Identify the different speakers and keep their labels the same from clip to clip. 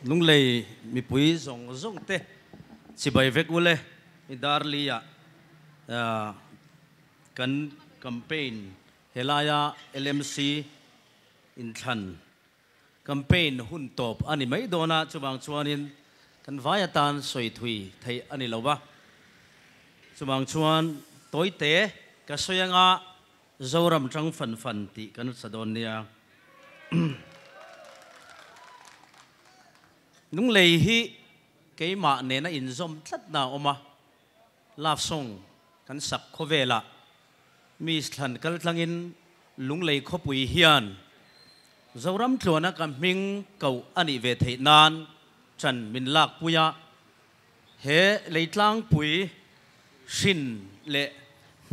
Speaker 1: nung lei mi pui zong zong te si bai vek ule mi dar lia kan campaign helaya LMC in than campaign hun top ani mai dona chuwang chuanin kan vaya tan soi thui thei ani lowa chuwang chuan toite ka soyanga zoram tang fan fan ti kan sadon nia nung lei hi keima ne na in zom tlat na oma love song kan sak khovela mi thlan kal tlangin lung lei khopui hian zoram thlona ka ming kau ani ve thei nan chan min lak puya he leitlang pui shin le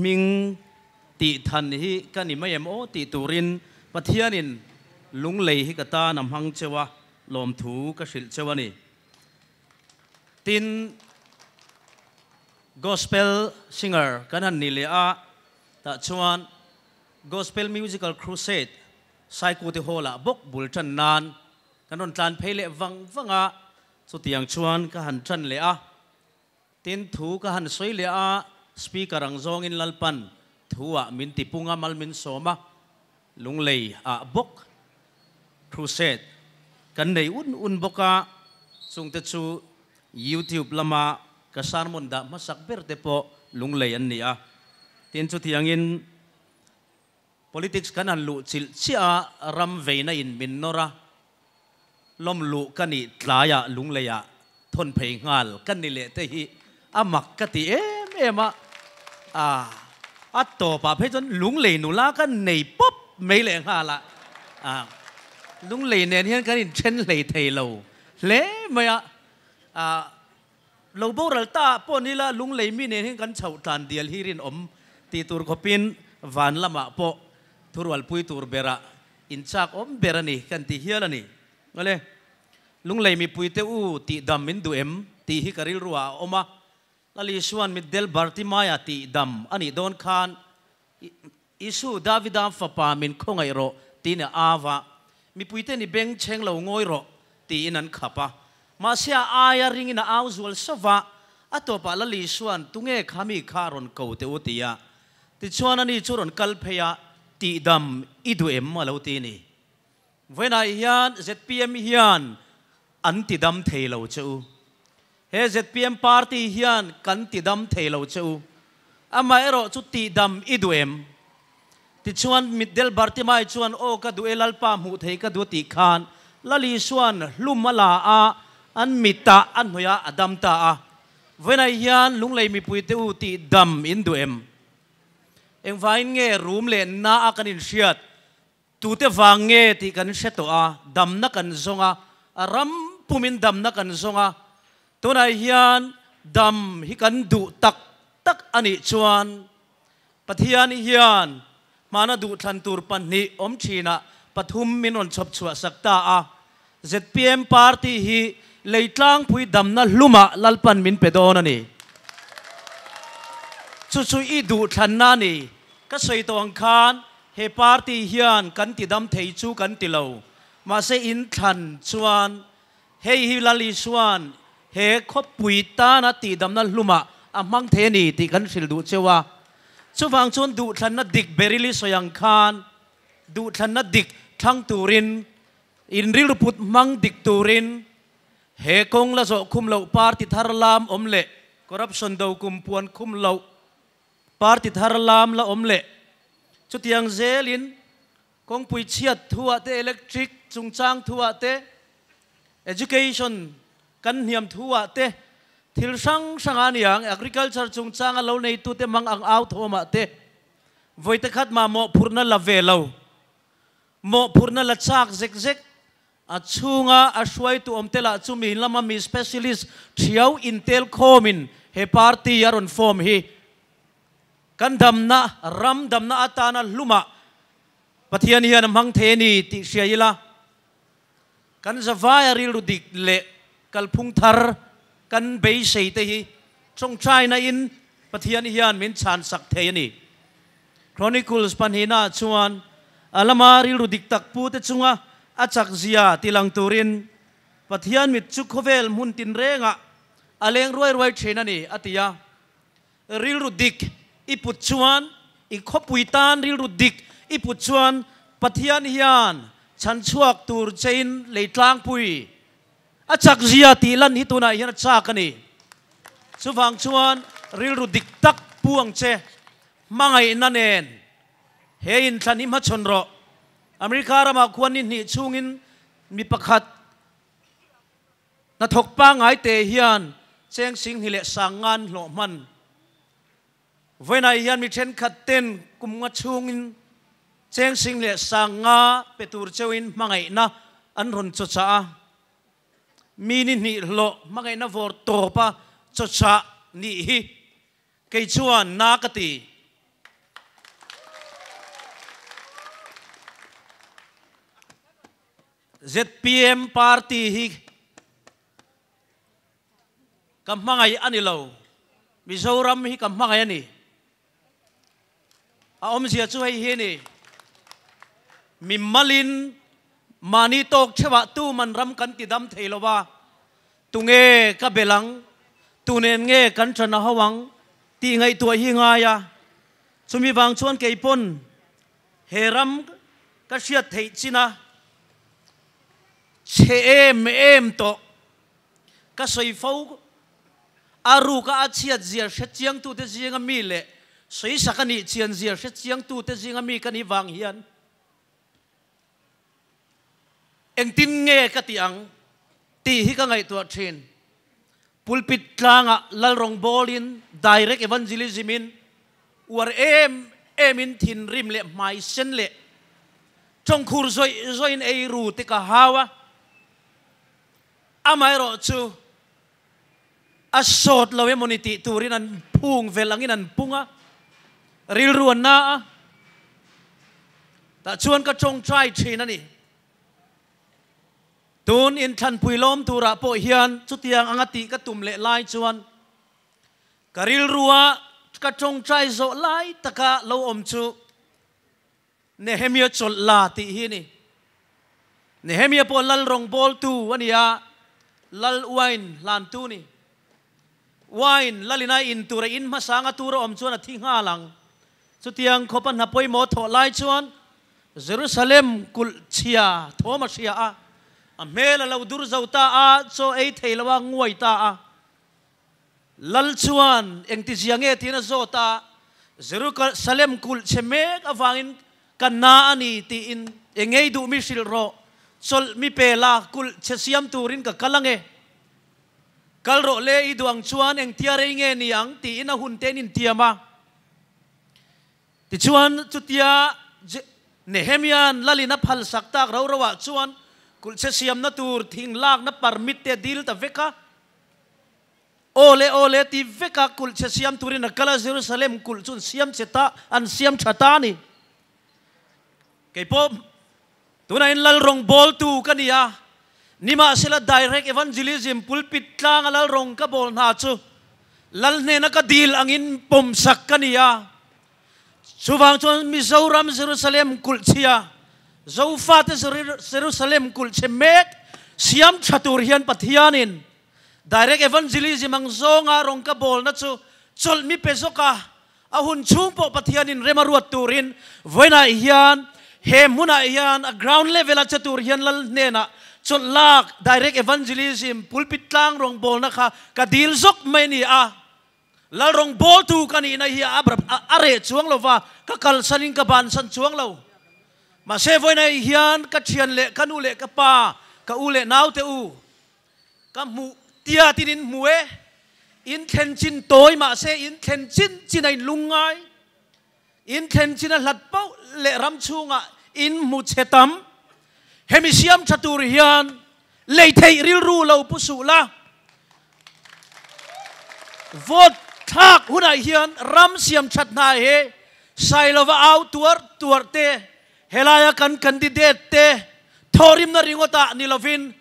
Speaker 1: ming ti than hi kani mayem o ti turin pathianin lung lei hi kata nam hang chewa lom thu ka sil chewani tin gospel singer kanan nilea ta chuan gospel musical crusade sai ku te hola bok bul chan nan kanon tlan phele wang wanga chu tiang chuan ka han chan le a tin thu ka han soi le a speaker ang zong in lalpan thuwa min ti punga mal min soma lung lei a bok crusade kan nei un boka sung te chu YouTube lama ka sarmon da masak ber te po lung lei an ni a tin chu tiangin politics kan an lu chil chia ram veina in min nora lom lu kani tlaya lung leya thon phei ngal kan ni le te hi amak ka ti ema to pa phe chon lung lei nu la kan nei pop mei le ngala lung lei ne hian kan in chen lei thei lo le maya lo bo ral ta po ni la lung lei mi ne hin kan chau tan dial hirin om ti tur khopin van lama po turwal pui tur bera in chak om berani kan ti hialani ngale lung lei mi pui te u ti dam min du em ti hi karil ruwa oma lali suan mi del bartimaya ti dam ani don khan isu davidam fapa min khongai ro ti na awa mi pui te ni beng cheng lo ngoi ro ti inan khapa ma sia aya ring ina auzual sova atopa lali suan tunge khami kharon ko te utia ti chuan ani churon kalpheya ti dam idu em malo ti ni vena hian ZPM hian an ti dam theilo chu he ZPM party hian kan ti dam theilo chu ama ero chu ti dam idu em ti chuan middel bartimai chuan o ka du elalpa mu thei ka du ti khan lali suan lumala a an mita an hoya adam ta a vena hian lunglei mi pui te u ti dam in du em eng vain nge room le na a kanin hriat tu te wang nge ti kan hreto a dam na kan zonga ram pumin dam na kan zonga tunai hian dam hi kan du tak tak ani chuan pathian hian mana du thlan tur pan ni om china pathum minon chop chua sakta a ZPM party hi leitlang pui dam na luma lalpan min pedon ani chu i du thlan na ni ka soi tong khan he party hian kan ti dam thei chu kan ti lo ma se in thlan chuan he hi lali suan he khop pui ta na ti dam na luma amang the ni ti kan sil du chewa chuwang chun du thlan na dik berili soyang khan du thlan na dik thang turin in ril put mang dik turin he kong la zo khum lo party tharlam omle corruption do kum puan khum lo party tharlam la omle chutiang zelin kong pui chiat thua te electric chungchang thua te education kan hiam thua te thil sang aniang agriculture chungchang lo nei tu te mang ang out thoma te voite khat ma mo phurna la velo mo phurna la chak zek zek achunga ashwai tu omtela chumi lama mi specialist thiau intel khomin he party yaron form hi kan damna ram damna atana luma pathian hian mang theni ti hriaila kan zawaya ril dik le kalphung thar kan bei sei te hi trong china in pathian hian min chan sak theini chronicles panhina chuan alama ril dik tak pu te chunga achak zia tilang turin ปัทยานมิจุกเวลมุนตินเรงะอเลงรวยเชนนี่อติยาริลรุดิกอิปุจวนอีขบุยตานริลรุดิกอิปุจวนปัทยานฮิยานฉันชวกตูร์เจนเลยตลางปุยอาจักจียตีลันฮิตุนายยันจากกันนี่สุฟังชวนริลรุดิกตักปวงเชมังไงนั่นเองเฮอินทันิมัชนรออเมริการามาควรนี่ช่วงนี้มีประคัดนัทกปังไอเตฮิยันเชียงสิงห์ฮิเลสังงานหล่อมันเวนายยันมีเช่นขัดเต้นกุมงัดช่วงนี้เชียงสิงห์เลสังงาเปตูร์เจวินมังไงนะอันรุนจุดจ้ามีนี่หล่อมังไงนะวอร์โตปะจุดจ้านี่ฮิเกี่ยชวนนักตีZPM party hi kam mangai ani lo Mizoram hi kam mangai ani a om sia chu hi ni mi malin mani tok chewa tu man ram kan ti dam theilowa tunge ka belang tunen nge kan chana hawang ti ngai tua hi nga ya chumi wang chuan ke pon heram ka sia thei china em to ka soi fo aru ka achia zia she chiang tu te zinga mi le soi sakani chian zia she chiang tu te zinga mi kani wang hian eng tin nge ka tiang ti hi ka ngai tu thin pulpit tlanga lal rong bolin direct evangelism in war em in thin rim le mai sen le trong khur zoi in ei ru te ka hawa amai ro chu asot lawe moniti turin an pung velangin an punga ril ruan na ta chuan ka chong trai thina ni tun in than puilom tura po hian chutiang angati ka tumle lai chuan karil ruwa ka chong trai zo lai taka lo om chu Nehemia chol la ti hi ni Nehemia po lal rong bol tu wania lal wine lan tu ni wine lalina in tura in masanga tura om chuan a thing ha lang chutiang khopan hapoi mo tho lai chuan Jerusalem kul chia thoma chia a mela lo dur zauta a cho ei theilawa nguai ta a lal chuan engti jiange tina zota Jerusalem kul chemek awangin kanna ani ti in engei du mi sil ro sol mi pela kul chesiam turin ka kalange kalro le i duang chuan eng tiare nge niang ti in a hun ten in tiama ti chuan chutia Nehemian lalina phal saktak ro rawa chuan kul chesiam na tur thing lak na permit te dil ta veka ole ti veka kul chesiam turin na kala Jerusalem kul chun siam cheta an siam chata ni kay po tunay lal rong bol tu kaniya nima sila direct evangelism pulpit lang lal rong ka bol na chu lal ne na ka deal angin pomsak kaniya suwang chon Mizoram Jerusalem kul chia zofa te Jerusalem kul chemek siam chatur hian pathianin direct evangelism ang zonga rong ka bol na chu chol mi pesoka ahun chung po pathianin remaruat turin voina hian he muna yan a ground level at chatur yan lal nena chon lak direct evangelism pulpit lang rong bol na ka deal zok mai ni a lal rong bol tu kani na hi are chuang lo wa ka kal sanin ka ban san chuang lo ma se voi na hian ka thian le kanu le ka pa ka u le nau te u ka mu tia tinin mue in khen chin toy ma se in khen chin chinai lungai in khen chin a hlat pau le ram chunga in mu chetam hemisiam chatur hian leithei ril ru lo pusula vot thak hunai hian ram siam chat na he sailova au tuar te helaya kan candidate te thorim na ringota nilovin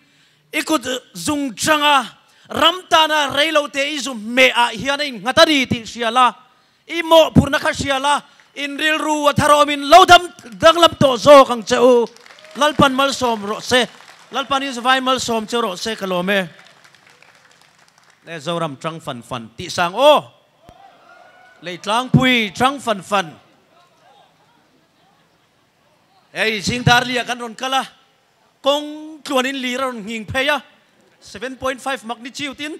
Speaker 1: ikut zung changa ramtana reilo te izum me a hian in ngatari ti siala imo purna kha siala in ril ru atharomin lodam danglam to zo kang cheu lalpan mal som ro se ลัลปานิสไวมัลสมเจโรเซคโลเมเลเจ้ารำจังฟันติสังโอเลยทางปุยจังฟันเอ้ยสิงดาร์เลียกันรอนกะละกงกลวนินลีรอนหิงเพยะ 7.5 มักนิจิวติน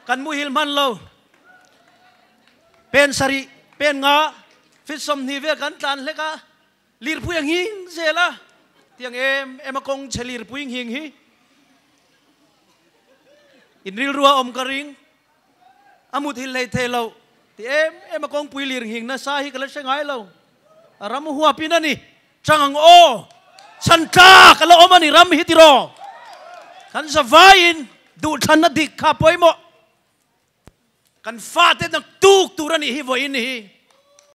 Speaker 1: กันมุฮิลมันเราเป็นสรีเป็นงาฟิตสมนิเวกันตันเล็กะลีร์พุยังหิงเซละเตียงเอ็มกงเชลีร์พุยังหิงฮีอินริลรัวอมกระริงอามุทิลเลยเทเราที่เอ็มกงปุยลีร์หิงนะสาฮิกันเลยเชงไงเรารามุหัวปีนันนี่จังโอฉันจ้ากันแล้วอมันนี่รำฮิติโรขันสวายินดูฉันนัดดิกขับไปหมดกันฟาดเต็มตุกตุรันนี่ฮิวอินนี่